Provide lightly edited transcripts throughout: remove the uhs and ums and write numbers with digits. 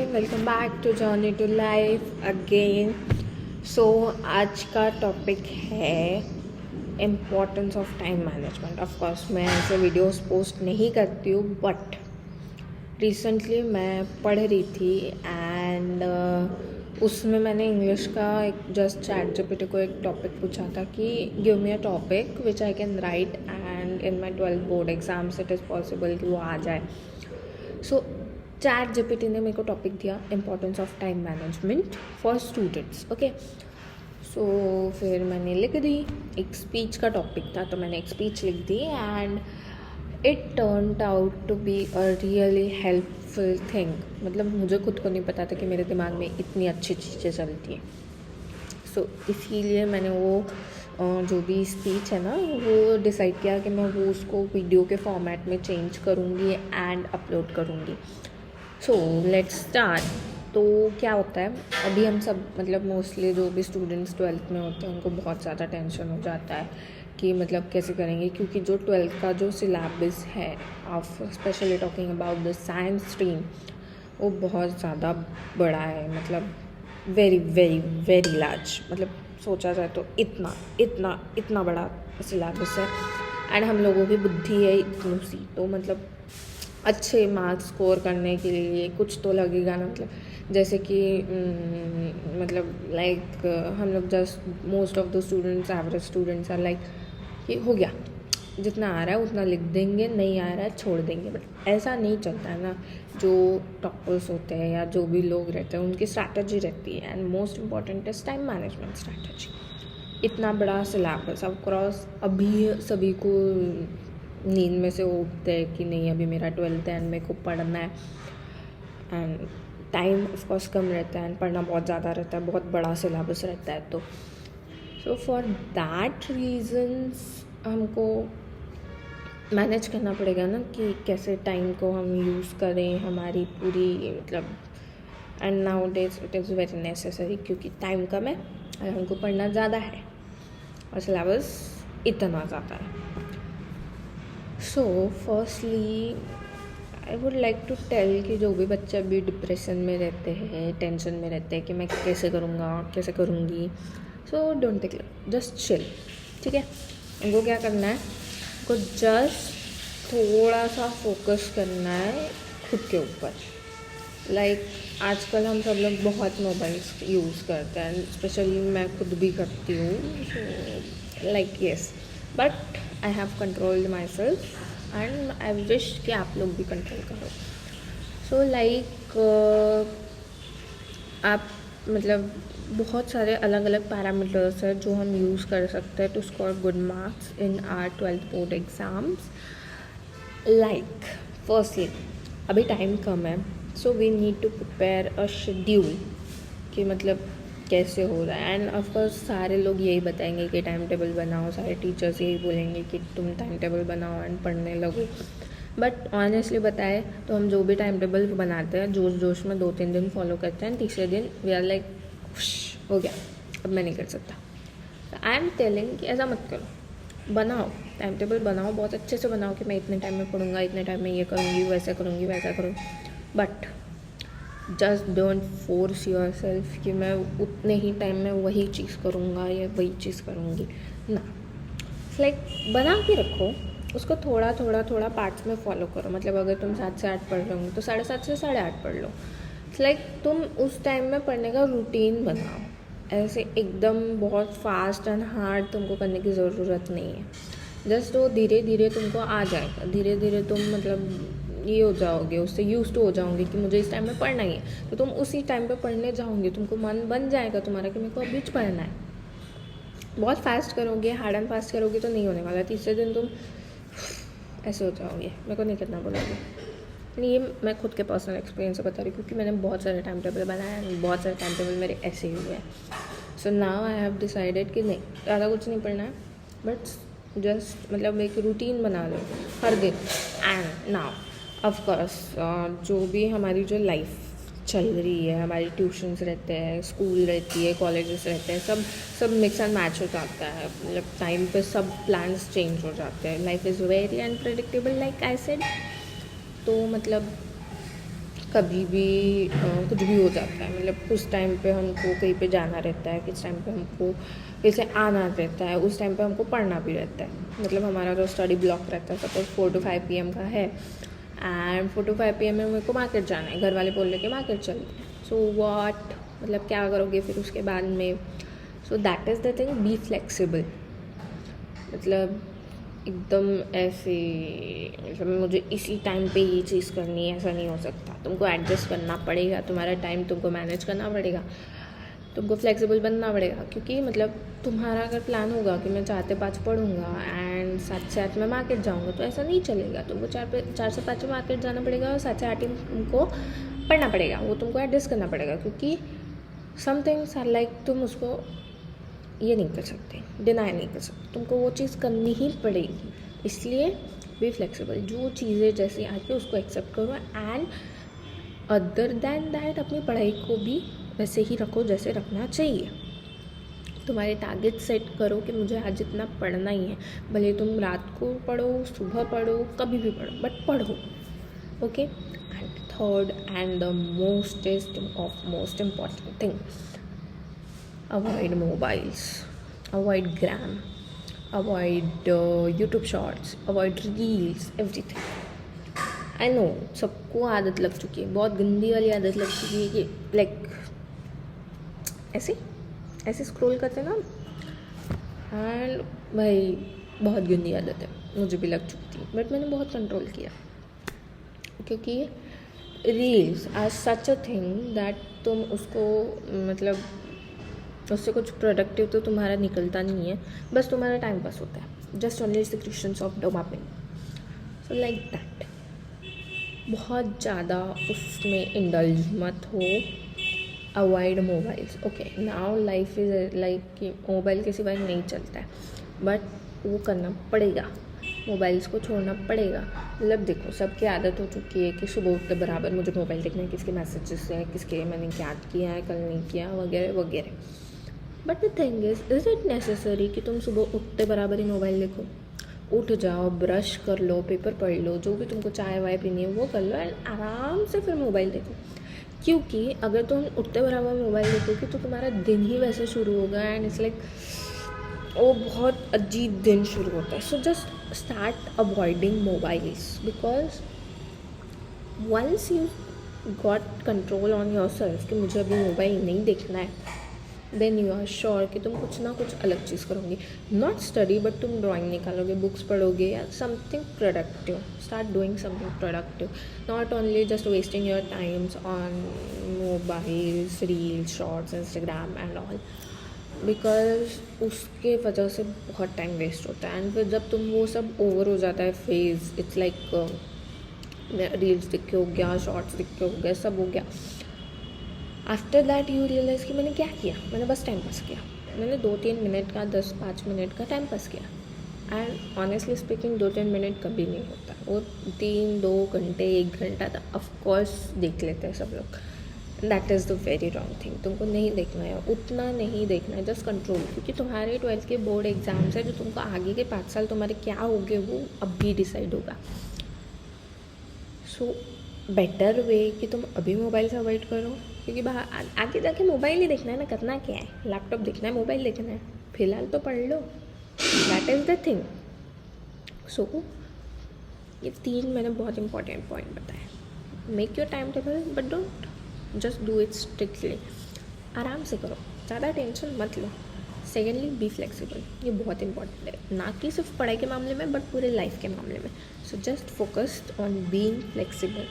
Welcome back to journey to life again. So आज का topic है importance of time management. Of course मैं ऐसे वीडियोस पोस्ट नहीं करती हूँ, बट रिसेंटली मैं पढ़ रही थी एंड उसमें मैंने इंग्लिश का एक जस्ट चैट जीपीटी को एक टॉपिक पूछा था कि give me a topic which I can write and in my 12th board exams it is possible कि वो आ जाए। सो चैट जीपीटी ने मेरे को टॉपिक दिया importance of time management for students. Okay, so फिर मैंने लिख दी, एक स्पीच का टॉपिक था तो मैंने एक स्पीच लिख दी and it turned out to be a really helpful thing. मतलब मुझे खुद को नहीं पता था कि मेरे दिमाग में इतनी अच्छी चीज़ें चलती हैं। सो इसीलिए मैंने वो जो भी स्पीच है ना वो डिसाइड किया कि मैं वो उसको वीडियो के फॉर्मेट में चेंज करूँगी एंड अपलोड करूँगी। So let's start. तो क्या होता है, अभी हम सब मतलब मोस्टली जो भी स्टूडेंट्स 12th में होते हैं उनको बहुत ज़्यादा टेंशन हो जाता है कि मतलब कैसे करेंगे, क्योंकि जो 12th का जो सिलेबस है of specially talking about the science stream वो बहुत ज़्यादा बड़ा है। मतलब वेरी वेरी वेरी लार्ज, मतलब सोचा जाए तो इतना इतना इतना बड़ा सिलेबस है एंड हम लोगों की बुद्धि है इतनी सी, तो मतलब अच्छे मार्क्स स्कोर करने के लिए कुछ तो लगेगा ना। मतलब जैसे कि मतलब लाइक हम लोग just most of the students average students are like कि हो गया जितना आ रहा है उतना लिख देंगे, नहीं आ रहा है छोड़ देंगे। बट ऐसा नहीं चलता है ना। जो टॉपर्स होते हैं या जो भी लोग रहते हैं उनकी स्ट्रैटेजी रहती है and most important is time management strategy. इतना बड़ा सिलेबस ऑफ कोर्स अभी सभी को नींद में से उठते हैं कि नहीं अभी मेरा 12th है एंड मेरे को पढ़ना है एंड टाइम ऑफकोर्स कम रहता है एंड पढ़ना बहुत ज़्यादा रहता है, बहुत बड़ा सिलेबस रहता है। तो सो फॉर दैट रीजन्स हमको मैनेज करना पड़ेगा ना कि कैसे टाइम को हम यूज़ करें हमारी पूरी मतलब। And now days it is very necessary क्योंकि टाइम कम है और हमको पढ़ना ज़्यादा है और सिलेबस इतना ज़्यादा है। So firstly I would like to tell कि जो भी बच्चे अभी डिप्रेशन में रहते हैं, टेंशन में रहते हैं कि मैं कैसे करूँगा कैसे करूँगी, so don't take it, just chill. ठीक है, उनको क्या करना है, उनको जस्ट थोड़ा सा फोकस करना है खुद के ऊपर। लाइक आजकल हम सब लोग बहुत मोबाइल्स यूज़ करते हैं, स्पेशली मैं खुद भी करती हूँ। So like yes, but I have controlled my self and I wish कि आप लोग भी कंट्रोल करो। सो लाइक आप मतलब बहुत सारे अलग अलग पैरामीटर्स हैं जो हम यूज़ कर सकते हैं to score good marks in our 12th board exams. Like firstly अभी टाइम कम है, so we need to prepare a schedule कि मतलब कैसे हो रहा है। एंड ऑफकोर्स सारे लोग यही बताएंगे कि टाइम टेबल बनाओ, सारे टीचर्स यही बोलेंगे कि तुम टाइम टेबल बनाओ एंड पढ़ने लगो। बट ऑनेस्टली बताए तो हम जो भी टाइम टेबल बनाते हैं जोश जोश में 2-3 दिन फॉलो करते हैं, तीसरे दिन वी आर लाइक हो गया अब मैं नहीं कर सकता। आई एम टेलिंग कि ऐसा मत करो, बनाओ टाइम टेबल बनाओ, बहुत अच्छे से बनाओ कि मैं इतने टाइम में पढ़ूंगा, इतने टाइम में ये करूँगी, वैसा करूँगी, वैसा करूँगी। But just don't force your self कि मैं उतने ही टाइम में वही चीज़ करूँगा या वही चीज़ करूँगी ना। लाइक बना के रखो उसको, थोड़ा थोड़ा थोड़ा पार्ट्स में फॉलो करो। मतलब अगर तुम 7 से 8 पढ़ रहे हो तो 7:30 से 8:30 पढ़ लो। लाइक तुम उस टाइम में पढ़ने का रूटीन बनाओ, ऐसे एकदम बहुत फास्ट एंड हार्ड तुमको करने की ज़रूरत नहीं है। जस्ट वो धीरे धीरे तुमको आ जाएगा, धीरे धीरे तुम मतलब ये हो जाओगे, उससे यूज टू हो जाओगे कि मुझे इस टाइम में पढ़ना ही है, तो तुम उसी टाइम पे पढ़ने जाओगे, तुमको मन बन जाएगा तुम्हारा कि मेरे को अभी पढ़ना है। बहुत फास्ट करोगे, हार्ड एंड फास्ट करोगे तो नहीं होने वाला। तीसरे दिन तुम ऐसे हो जाओगे, मेरे को नहीं करना बोलोगे। ये मैं खुद के पर्सनल एक्सपीरियंस से बता रही हूँ क्योंकि मैंने बहुत सारे टाइम टेबल बनाए हैं, बहुत सारे टाइम टेबल मेरे ऐसे ही हुए हैं। So now I have decided कि नहीं ज़्यादा कुछ नहीं पढ़ना है, बट जस्ट मतलब एक रूटीन बना लो हर दिन। एंड नाउ ऑफकोर्स जो भी हमारी जो लाइफ चल रही है, हमारी ट्यूशन्स रहते हैं, स्कूल रहती है, कॉलेजेस रहते हैं, सब मिक्स एंड मैच हो जाता है। मतलब टाइम पे सब प्लान्स चेंज हो जाते हैं। Life is very unpredictable like I said. तो मतलब कभी भी कुछ भी हो जाता है। मतलब उस टाइम पे हमको कहीं पे जाना रहता है, किस टाइम पे हमको कहीं आना रहता है, उस टाइम पे हमको पढ़ना भी रहता है। मतलब हमारा जो स्टडी ब्लॉक रहता है सपोज 4 to 5 PM का है एंड 4 to 5 PM में मेरे को मार्केट जाना है, घर वाले बोल रहे कि मार्केट चलते हैं। सो व्हाट, मतलब क्या करोगे फिर उसके बाद में? सो that is the thing, be flexible. मतलब एकदम ऐसे मतलब मुझे इसी टाइम पे ये चीज़ करनी है ऐसा नहीं हो सकता। तुमको एडजस्ट करना पड़ेगा, तुम्हारा टाइम तुमको मैनेज करना पड़ेगा, तुमको फ्लेक्सिबल बनना पड़ेगा। क्योंकि मतलब तुम्हारा अगर प्लान होगा कि मैं 4 से 5 पढ़ूंगा एंड 7 से 8 में मार्केट जाऊंगा, तो ऐसा नहीं चलेगा। तुमको 4 से 5 में मार्केट जाना पड़ेगा और 7 से 8 में तुमको पढ़ना पड़ेगा। वो तुमको एडजस्ट करना पड़ेगा, क्योंकि सम थिंग्स आर लाइक तुम उसको ये नहीं कर सकते, डिनाई नहीं कर सकते, तुमको वो चीज़ करनी ही पड़ेगी। इसलिए बी फ्लेक्सिबल, जो चीज़ें जैसे आके उसको एक्सेप्ट करो एंड अदर दैन दैट अपनी पढ़ाई को भी वैसे ही रखो जैसे रखना चाहिए। तुम्हारे टारगेट सेट करो कि मुझे आज इतना पढ़ना ही है, भले तुम रात को पढ़ो, सुबह पढ़ो, कभी भी पढ़ो, बट पढ़ो। Okay, and third and the most important thing, avoid mobiles, avoid gram, avoid YouTube shorts, avoid reels, everything. I know सबको आदत लग चुकी है, बहुत गंदी वाली आदत लग चुकी है कि लाइक ऐसे स्क्रॉल करते ना। एंड भाई बहुत गंदी आदत है, मुझे भी लग चुकी थी, बट मैंने बहुत कंट्रोल किया। क्योंकि reels are such a thing that तुम उसको मतलब उससे कुछ प्रोडक्टिव तो तुम्हारा निकलता नहीं है, बस तुम्हारा टाइम पास होता है। Just only secretions of dopamine, so like that. बहुत ज़्यादा उसमें इंडल्ज मत हो, avoid mobiles. Okay, now life is like कि मोबाइल के सिवाय नहीं चलता है, बट वो करना पड़ेगा, मोबाइल्स को छोड़ना पड़ेगा। मतलब देखो सबकी आदत हो चुकी है कि सुबह उठते बराबर मुझे मोबाइल देखना है, किसके मैसेजेस है, किसके मैंने क्या किया है, कल नहीं किया, वगैरह वगैरह। But the thing is it necessary कि तुम सुबह उठते बराबर ही मोबाइल देखो? उठ जाओ, ब्रश कर लो, पेपर पढ़ लो, जो भी तुमको चाय वाय पीनी है वो कर लो एंड आराम से फिर मोबाइल देखो। क्योंकि अगर तुम उठते बराबर मोबाइल देखोगे तो तुम्हारा दिन ही वैसे शुरू होगा एंड इट्स लाइक वो बहुत अजीब दिन शुरू होता है। So just start avoiding mobiles, because once you got control on your self कि मुझे अभी मोबाइल नहीं देखना है, देन यू आर श्योर कि तुम कुछ ना कुछ अलग चीज़ करोगे। नॉट स्टडी, बट तुम ड्राइंग निकालोगे, बुक्स पढ़ोगे या something productive. Start doing something productive, not only just wasting your time's on mobiles, reels, shorts, Instagram and all, because उसके वजह से बहुत टाइम वेस्ट होता है। एंड फिर जब तुम वो सब ओवर हो जाता है फेज, इट्स लाइक रील्स देख के हो गया, शॉर्ट्स देख के हो गया, सब हो गया, आफ्टर दैट यू रियलाइज़ कि मैंने क्या किया, मैंने बस टाइम पास किया, मैंने 2-3 मिनट का 10-5 मिनट का टाइम पास किया। एंड ऑनेस्टली स्पीकिंग 2-3 मिनट कभी नहीं होता, वो 3-2 घंटे 1 घंटा तक ऑफकोर्स देख लेते हैं सब लोग। That is the very wrong thing, तुमको नहीं देखना है, उतना नहीं देखना है, जस्ट कंट्रोल। क्योंकि तुम्हारे 12th के बोर्ड एग्जाम्स है, जो तुमको आगे के 5 साल तुम्हारे क्या होंगे वो अभी डिसाइड होगा। सो बेटर वे कि तुम अभी मोबाइल से अवॉइड करो, क्योंकि बाहर आगे जाके मोबाइल ही देखना है ना, करना क्या है, लैपटॉप देखना है, मोबाइल देखना है, फिलहाल तो पढ़ लो, दैट इज़ द थिंग। सो ये 3 मैंने बहुत इंपॉर्टेंट पॉइंट बताया। Make your time table but don't just do it strictly, आराम से करो, ज़्यादा टेंशन मत लो। सेकेंडली बी फ्लेक्सिबल, ये बहुत इंपॉर्टेंट है, ना कि सिर्फ पढ़ाई के मामले में बट पूरे लाइफ के मामले में। So just focused on being flexible.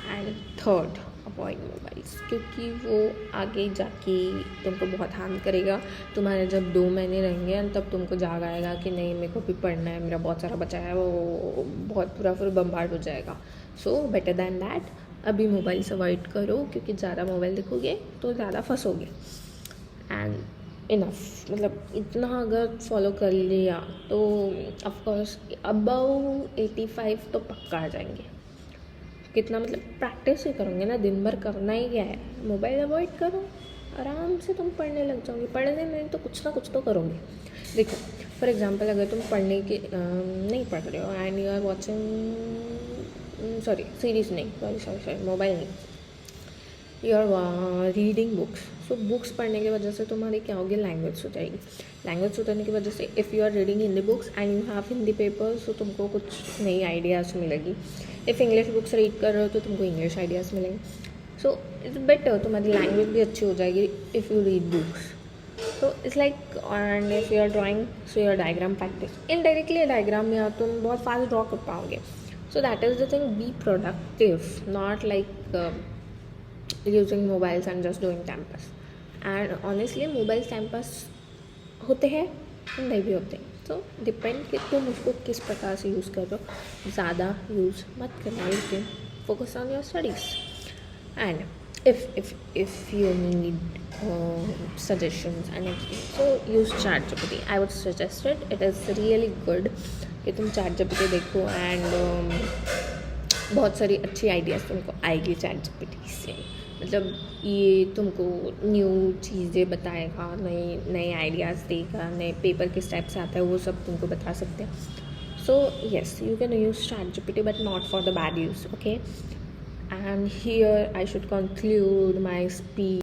And third, avoid mobiles, क्योंकि वो आगे जाके तुमको बहुत हार्म करेगा। तुम्हारे जब 2 महीने रहेंगे तब तुमको जाग आएगा कि नहीं मेरे को भी पढ़ना है, मेरा बहुत सारा बचा है, वो बहुत पूरा फिर बम्बार्ड हो जाएगा। सो बेटर दैन दैट अभी मोबाइल से अवॉइड करो, क्योंकि ज़्यादा मोबाइल देखोगे तो ज़्यादा फंसोगे। एंड इनफ, मतलब इतना अगर फॉलो कर लिया तो ऑफकोर्स अबव 85 तो पक्का आ जाएंगे। कितना मतलब प्रैक्टिस ही करोगे ना, दिन भर करना ही क्या है, मोबाइल अवॉइड करो, आराम से तुम पढ़ने लग जाओगे। पढ़ने नहीं तो कुछ ना कुछ तो करोगे। देखो फॉर एग्जांपल अगर तुम पढ़ने के नहीं पढ़ रहे हो and you are watching sorry series नहीं, सॉरी मोबाइल नहीं, you are reading books. So books पढ़ने की वजह से तुम्हारी क्या होगी, लैंग्वेज सुधरेगी. लैंग्वेज सुधरने की वजह से if you are reading Hindi books and you have Hindi papers, तो तुमको कुछ नई आइडियाज़ मिलेगी. इफ़ इंग्लिश बुक्स रीड कर रहे हो तो तुमको इंग्लिश आइडियाज़ मिलेंगे. सो इट्स बेटर, तुम्हारी लैंग्वेज भी अच्छी हो जाएगी इफ़ यू रीड बुक्स. तो it's like, and if you are drawing so your diagram practice. Indirectly diagram में तुम बहुत फास्ट ड्रॉ कर पाओगे. So that is the thing, be productive, not like using mobiles and just doing time pass. And honestly mobiles time pass होते हैं, नहीं भी होते. तो डिपेंड कि तुम उसको किस प्रकार से यूज़ कर रहे हो. ज़्यादा यूज़ मत करना, लेकिन focus on your studies. And if you need suggestions and everything, so use ChatGPT. I would suggest it. It is really good कि तुम ChatGPT देखो एंड बहुत सारी अच्छी आइडियाज़ तुमको आएगी ChatGPT से. मतलब ये तुमको न्यू चीज़ें बताएगा, नए आइडियाज़ देगा, नए पेपर किस टाइप से आता है वो सब तुमको बता सकते हैं. So yes, you can use ChatGPT but not for the bad use. Okay, and here I should conclude my speech.